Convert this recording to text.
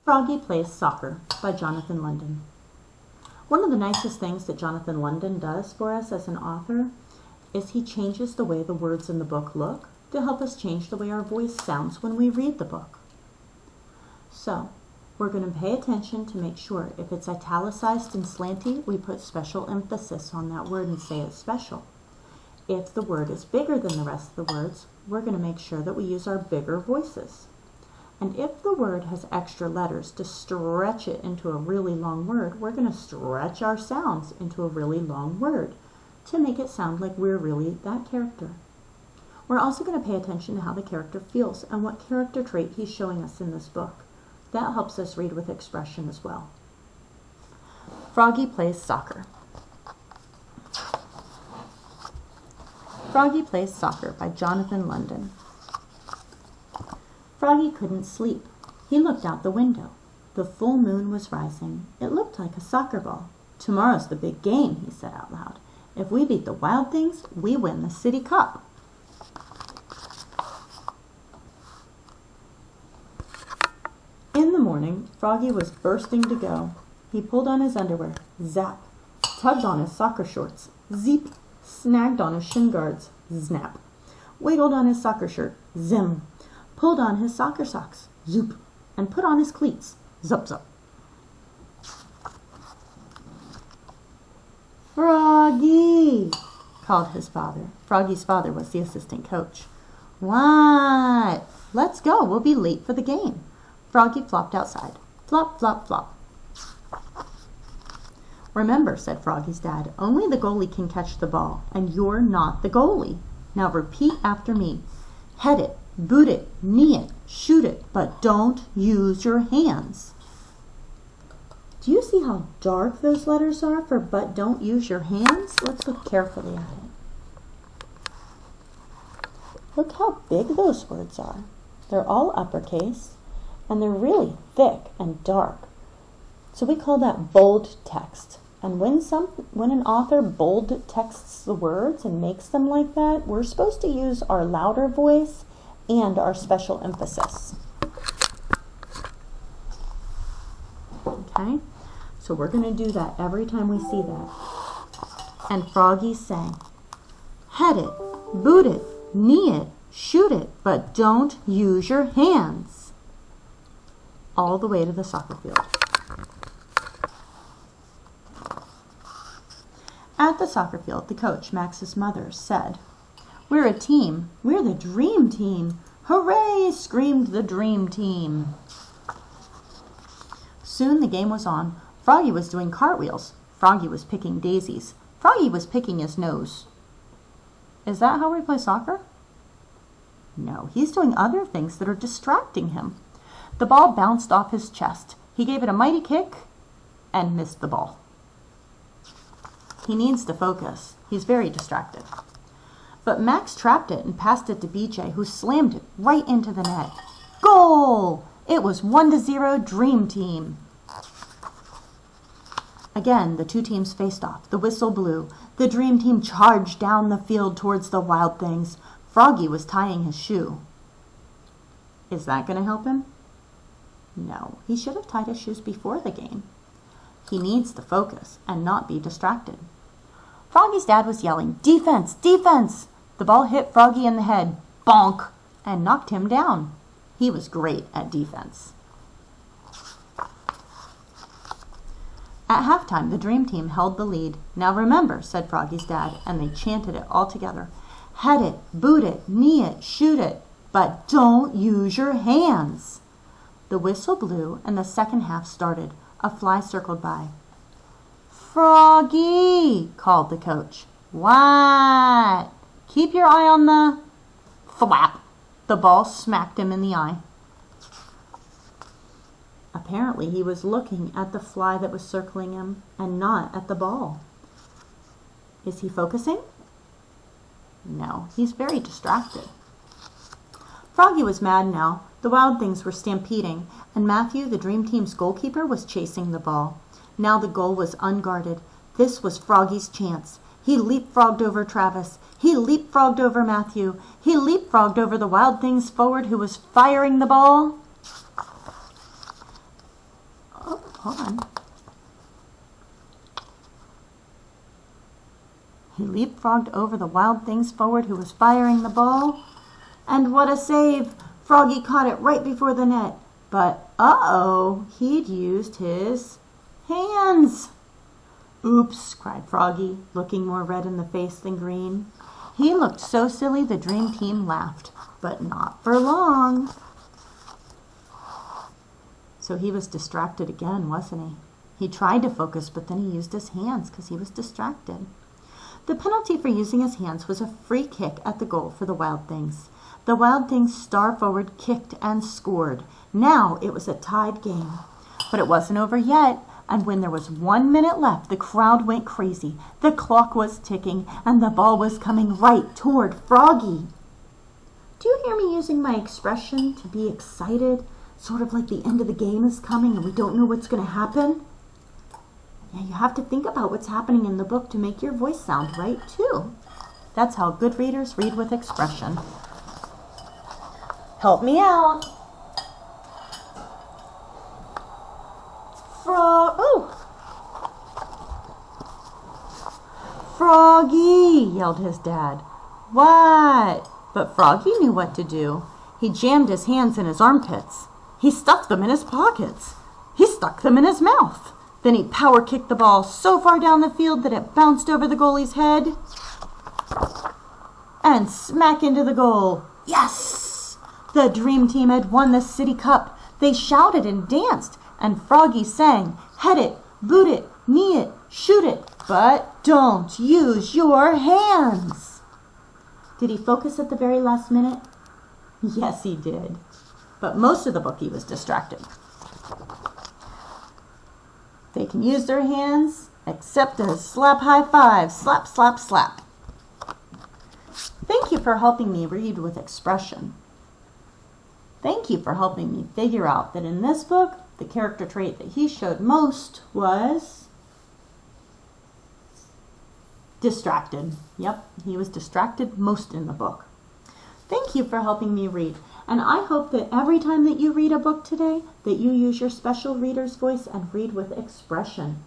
Froggy Plays Soccer by Jonathan London. One of the nicest things that Jonathan London does for us as an author is he changes the way the words in the book look to help us change the way our voice sounds when we read the book. So, we're going to pay attention to make sure if it's italicized and slanty, we put special emphasis on that word and say it's special. If the word is bigger than the rest of the words, we're going to make sure that we use our bigger voices. And if the word has extra letters to stretch it into a really long word, we're going to stretch our sounds into a really long word to make it sound like we're really that character. We're also going to pay attention to how the character feels and what character trait he's showing us in this book. That helps us read with expression as well. Froggy Plays Soccer. Froggy Plays Soccer by Jonathan London. Froggy couldn't sleep. He looked out the window. The full moon was rising. It looked like a soccer ball. "Tomorrow's the big game," he said out loud. "If we beat the Wild Things, we win the City Cup." In the morning, Froggy was bursting to go. He pulled on his underwear, zap, tugged on his soccer shorts, zeep, snagged on his shin guards, snap, wiggled on his soccer shirt, zim, pulled on his soccer socks, zoop, and put on his cleats, zup zup. "Froggy!" called his father. Froggy's father was the assistant coach. "What?" "Let's go, we'll be late for the game." Froggy flopped outside. Flop, flop, flop. "Remember," said Froggy's dad, "only the goalie can catch the ball, and you're not the goalie. Now repeat after me. Head it, boot it, knee it, shoot it, but don't use your hands." Do you see how dark those letters are for "but don't use your hands"? Let's look carefully at it. Look how big those words are. They're all uppercase, and they're really thick and dark. So we call that bold text. And when an author bold texts the words and makes them like that, we're supposed to use our louder voice and our special emphasis. Okay? So we're going to do that every time we see that. And Froggy sang, "Head it, boot it, knee it, shoot it, but don't use your hands." All the way to the soccer field. At the soccer field, the coach, Max's mother, said, "We're a team. We're the dream team. Hooray!" screamed the dream team. Soon the game was on. Froggy was doing cartwheels. Froggy was picking daisies. Froggy was picking his nose. Is that how we play soccer? No, he's doing other things that are distracting him. The ball bounced off his chest. He gave it a mighty kick and missed the ball. He needs to focus. He's very distracted. But Max trapped it and passed it to BJ, who slammed it right into the net. Goal! It was 1-0 Dream Team. Again, the two teams faced off. The whistle blew. The Dream Team charged down the field towards the Wild Things. Froggy was tying his shoe. Is that going to help him? No, he should have tied his shoes before the game. He needs to focus and not be distracted. Froggy's dad was yelling, "Defense! Defense!" The ball hit Froggy in the head, bonk, and knocked him down. He was great at defense. At halftime, the Dream Team held the lead. "Now remember," said Froggy's dad, and they chanted it all together. "Head it, boot it, knee it, shoot it, but don't use your hands." The whistle blew, and the second half started. A fly circled by. "Froggy!" called the coach. "What?" "Keep your eye on the..." Thwap! The ball smacked him in the eye. Apparently he was looking at the fly that was circling him and not at the ball. Is he focusing? No, he's very distracted. Froggy was mad now. The Wild Things were stampeding, and Matthew, the Dream Team's goalkeeper, was chasing the ball. Now the goal was unguarded. This was Froggy's chance. He leapfrogged over Travis. He leapfrogged over Matthew. He leapfrogged over the Wild Things forward who was firing the ball. Hold on. He leapfrogged over the wild things forward who was firing the ball. And what a save! Froggy caught it right before the net. But, uh-oh, he'd used his hands. Oops, cried Froggy, looking more red in the face than green. He looked so silly the dream team laughed, but not for long. So he was distracted again, wasn't he? He tried to focus, but then he used his hands because he was distracted. The penalty for using his hands was a free kick at the goal for the Wild Things. The Wild Things star forward kicked and scored. Now it was a tied game. But it wasn't over yet, and when there was 1 minute left, the crowd went crazy. The clock was ticking, and the ball was coming right toward Froggy. Do you hear me using my expression to be excited? Sort of like the end of the game is coming and we don't know what's going to happen? Yeah, you have to think about what's happening in the book to make your voice sound right, too. That's how good readers read with expression. Help me out. Froggy, yelled his dad. What? But Froggy knew what to do. He jammed his hands in his armpits. He stuffed them in his pockets. He stuck them in his mouth. Then he power kicked the ball so far down the field that it bounced over the goalie's head and smack into the goal. Yes! The dream team had won the city cup. They shouted and danced, and Froggy sang, head it, boot it, knee it, shoot it, but don't use your hands. Did he focus at the very last minute? Yes, he did. But most of the book he was distracted. They can use their hands except to slap high five. Slap, slap, slap. Thank you for helping me read with expression. Thank you for helping me figure out that in this book, the character trait that he showed most was distracted. Yep, he was distracted most in the book. Thank you for helping me read. And I hope that every time that you read a book today, that you use your special reader's voice and read with expression.